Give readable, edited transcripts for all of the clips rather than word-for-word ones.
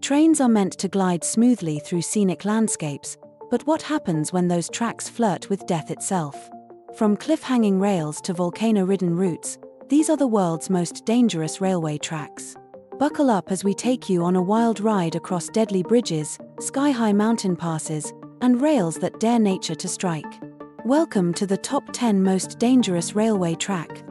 Trains are meant to glide smoothly through scenic landscapes, but what happens when those tracks flirt with death itself? From cliff-hanging rails to volcano-ridden routes, these are the world's most dangerous railway tracks. Buckle up as we take you on a wild ride across deadly bridges, sky-high mountain passes, and rails that dare nature to strike. Welcome to the top 10 most dangerous railway track.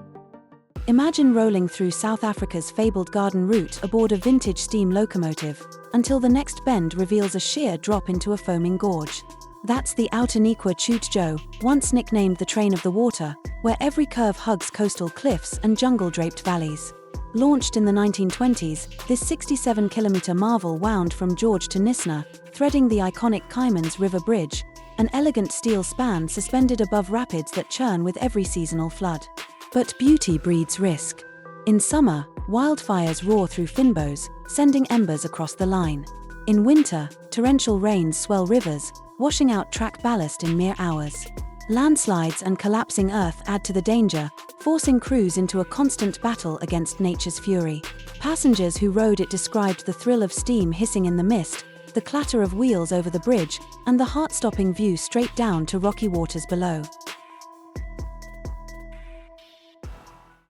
Imagine rolling through South Africa's fabled garden route aboard a vintage steam locomotive, until the next bend reveals a sheer drop into a foaming gorge. That's the Outeniqua-Chute-Jo, once nicknamed the Train of the Water, where every curve hugs coastal cliffs and jungle-draped valleys. Launched in the 1920s, this 67-kilometer marvel wound from George to Nisna, threading the iconic Caimans River Bridge, an elegant steel span suspended above rapids that churn with every seasonal flood. But beauty breeds risk. In summer, wildfires roar through Finbows, sending embers across the line. In winter, torrential rains swell rivers, washing out track ballast in mere hours. Landslides and collapsing earth add to the danger, forcing crews into a constant battle against nature's fury. Passengers who rode it described the thrill of steam hissing in the mist, the clatter of wheels over the bridge, and the heart-stopping view straight down to rocky waters below.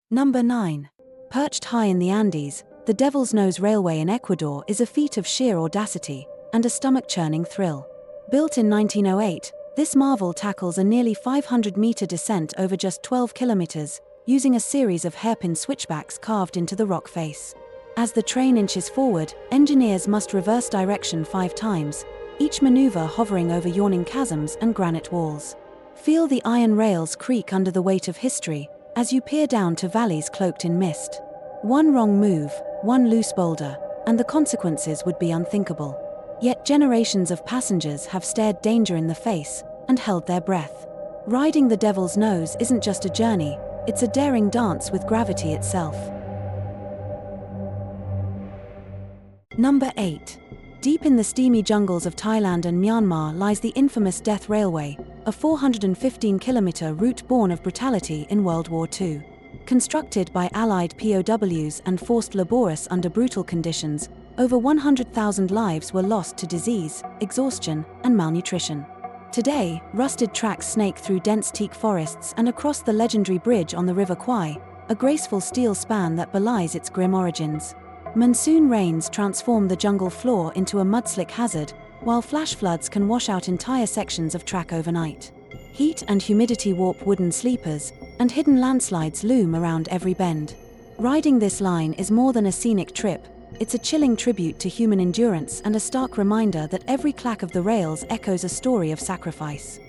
Number 9. Perched high in the Andes, the Devil's Nose Railway in Ecuador is a feat of sheer audacity and a stomach-churning thrill. Built in 1908, this marvel tackles a nearly 500-meter descent over just 12 kilometers, using a series of hairpin switchbacks carved into the rock face. As the train inches forward, engineers must reverse direction 5 times, each maneuver hovering over yawning chasms and granite walls. Feel the iron rails creak under the weight of history as you peer down to valleys cloaked in mist. One wrong move, one loose boulder, and the consequences would be unthinkable. Yet generations of passengers have stared danger in the face and held their breath. Riding the Devil's Nose isn't just a journey, it's a daring dance with gravity itself. Number 8. Deep in the steamy jungles of Thailand and Myanmar lies the infamous Death Railway, a 415-kilometer route born of brutality in World War II. Constructed by Allied POWs and forced labourers under brutal conditions, over 100,000 lives were lost to disease, exhaustion, and malnutrition. Today, rusted tracks snake through dense teak forests and across the legendary bridge on the River Kwai, a graceful steel span that belies its grim origins. Monsoon rains transform the jungle floor into a mudslick hazard, while flash floods can wash out entire sections of track overnight. Heat and humidity warp wooden sleepers, and hidden landslides loom around every bend. Riding this line is more than a scenic trip, it's a chilling tribute to human endurance and a stark reminder that every clack of the rails echoes a story of sacrifice.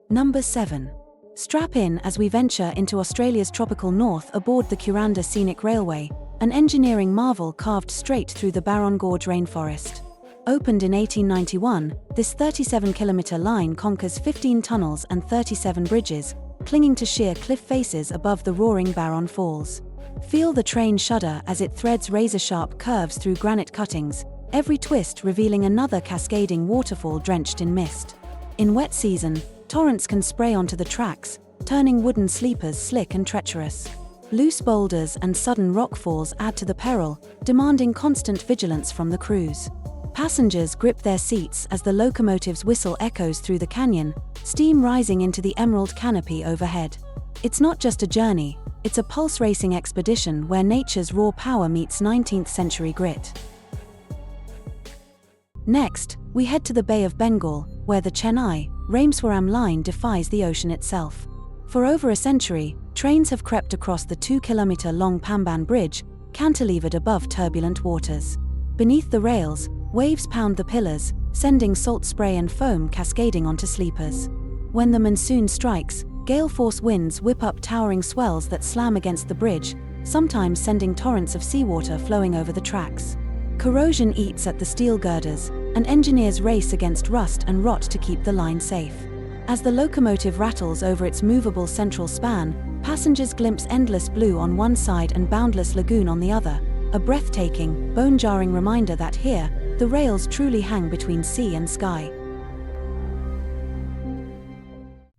Number 7. Strap in as we venture into Australia's tropical north aboard the Kuranda Scenic Railway, an engineering marvel carved straight through the Barron Gorge rainforest. Opened in 1891, this 37-kilometer line conquers 15 tunnels and 37 bridges, clinging to sheer cliff faces above the roaring Barron Falls. Feel the train shudder as it threads razor-sharp curves through granite cuttings, every twist revealing another cascading waterfall drenched in mist. In wet season, torrents can spray onto the tracks, turning wooden sleepers slick and treacherous. Loose boulders and sudden rockfalls add to the peril, demanding constant vigilance from the crews. Passengers grip their seats as the locomotive's whistle echoes through the canyon, steam rising into the emerald canopy overhead. It's not just a journey, it's a pulse-racing expedition where nature's raw power meets 19th-century grit. Next, we head to the Bay of Bengal, where the Chennai-Rameswaram line defies the ocean itself. For over a century, trains have crept across the 2-kilometer-long Pamban Bridge, cantilevered above turbulent waters. Beneath the rails, waves pound the pillars, sending salt spray and foam cascading onto sleepers. When the monsoon strikes, gale-force winds whip up towering swells that slam against the bridge, sometimes sending torrents of seawater flowing over the tracks. Corrosion eats at the steel girders, and engineers race against rust and rot to keep the line safe. As the locomotive rattles over its movable central span, passengers glimpse endless blue on one side and boundless lagoon on the other, a breathtaking, bone-jarring reminder that here, the rails truly hang between sea and sky.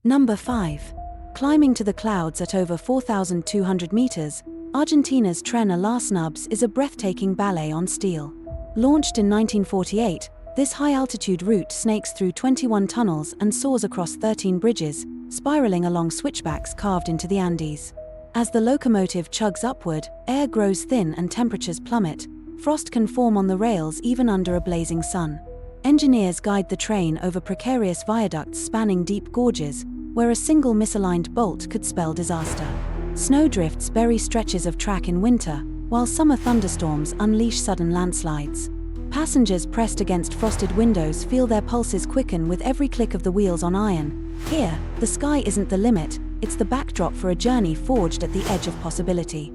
Number 5. Climbing to the clouds at over 4,200 meters, Argentina's Tren a las Nubes is a breathtaking ballet on steel. Launched in 1948, this high-altitude route snakes through 21 tunnels and soars across 13 bridges, spiraling along switchbacks carved into the Andes. As the locomotive chugs upward, air grows thin and temperatures plummet. Frost can form on the rails even under a blazing sun. Engineers guide the train over precarious viaducts spanning deep gorges, where a single misaligned bolt could spell disaster. Snowdrifts bury stretches of track in winter, while summer thunderstorms unleash sudden landslides. Passengers pressed against frosted windows feel their pulses quicken with every click of the wheels on iron. Here, the sky isn't the limit, it's the backdrop for a journey forged at the edge of possibility.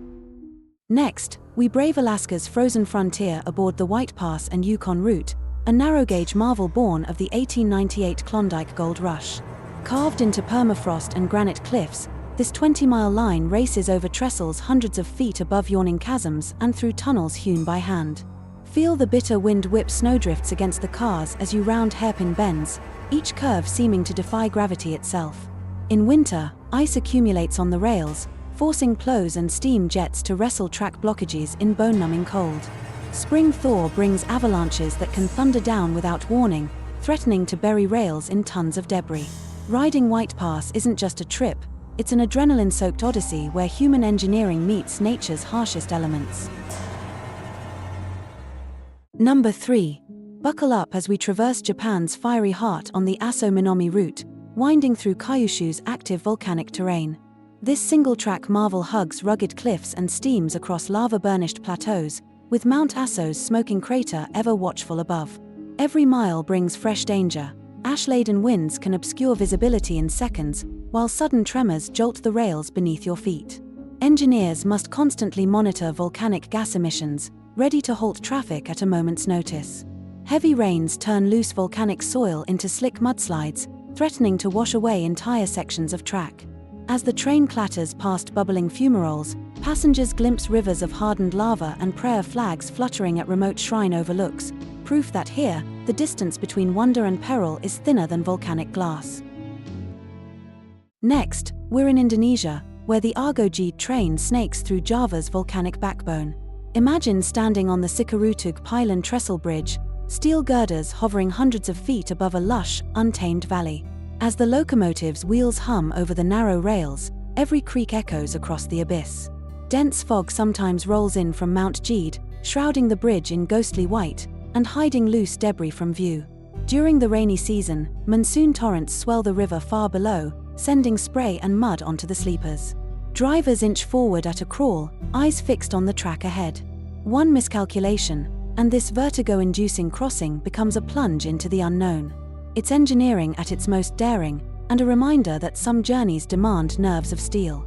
Next, we brave Alaska's frozen frontier aboard the White Pass and Yukon route, a narrow-gauge marvel born of the 1898 Klondike Gold Rush. Carved into permafrost and granite cliffs, this 20-mile line races over trestles hundreds of feet above yawning chasms and through tunnels hewn by hand. Feel the bitter wind whip snowdrifts against the cars as you round hairpin bends, each curve seeming to defy gravity itself. In winter, ice accumulates on the rails, forcing plows and steam jets to wrestle track blockages in bone-numbing cold. Spring thaw brings avalanches that can thunder down without warning, threatening to bury rails in tons of debris. Riding White Pass isn't just a trip, it's an adrenaline-soaked odyssey where human engineering meets nature's harshest elements. Number 3. Buckle up as we traverse Japan's fiery heart on the Aso-Minomi route, winding through Kyushu's active volcanic terrain. This single-track marvel hugs rugged cliffs and steams across lava-burnished plateaus, with Mount Aso's smoking crater ever watchful above. Every mile brings fresh danger. Ash-laden winds can obscure visibility in seconds, while sudden tremors jolt the rails beneath your feet. Engineers must constantly monitor volcanic gas emissions, ready to halt traffic at a moment's notice. Heavy rains turn loose volcanic soil into slick mudslides, threatening to wash away entire sections of track. As the train clatters past bubbling fumaroles, passengers glimpse rivers of hardened lava and prayer flags fluttering at remote shrine overlooks, proof that here, the distance between wonder and peril is thinner than volcanic glass. Next, we're in Indonesia, where the Argo-G train snakes through Java's volcanic backbone. Imagine standing on the Sikarutug Pylon trestle bridge, steel girders hovering hundreds of feet above a lush, untamed valley. As the locomotive's wheels hum over the narrow rails, every creak echoes across the abyss. Dense fog sometimes rolls in from Mount Gede, shrouding the bridge in ghostly white, and hiding loose debris from view. During the rainy season, monsoon torrents swell the river far below, sending spray and mud onto the sleepers. Drivers inch forward at a crawl, eyes fixed on the track ahead. One miscalculation, and this vertigo-inducing crossing becomes a plunge into the unknown. It's engineering at its most daring, and a reminder that some journeys demand nerves of steel.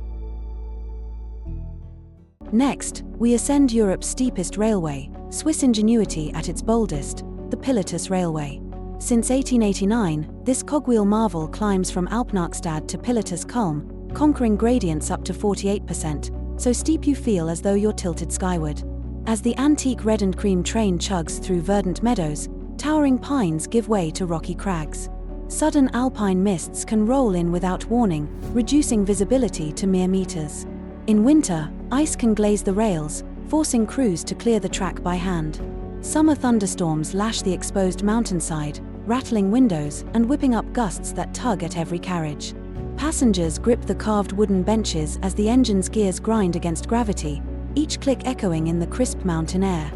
Next, we ascend Europe's steepest railway, Swiss ingenuity at its boldest, the Pilatus Railway. Since 1889, this cogwheel marvel climbs from Alpnachstad to Pilatus Kulm, conquering gradients up to 48%, so steep you feel as though you're tilted skyward. As the antique red and cream train chugs through verdant meadows, towering pines give way to rocky crags. Sudden alpine mists can roll in without warning, reducing visibility to mere meters. In winter, ice can glaze the rails, forcing crews to clear the track by hand. Summer thunderstorms lash the exposed mountainside, rattling windows and whipping up gusts that tug at every carriage. Passengers grip the carved wooden benches as the engine's gears grind against gravity, each click echoing in the crisp mountain air.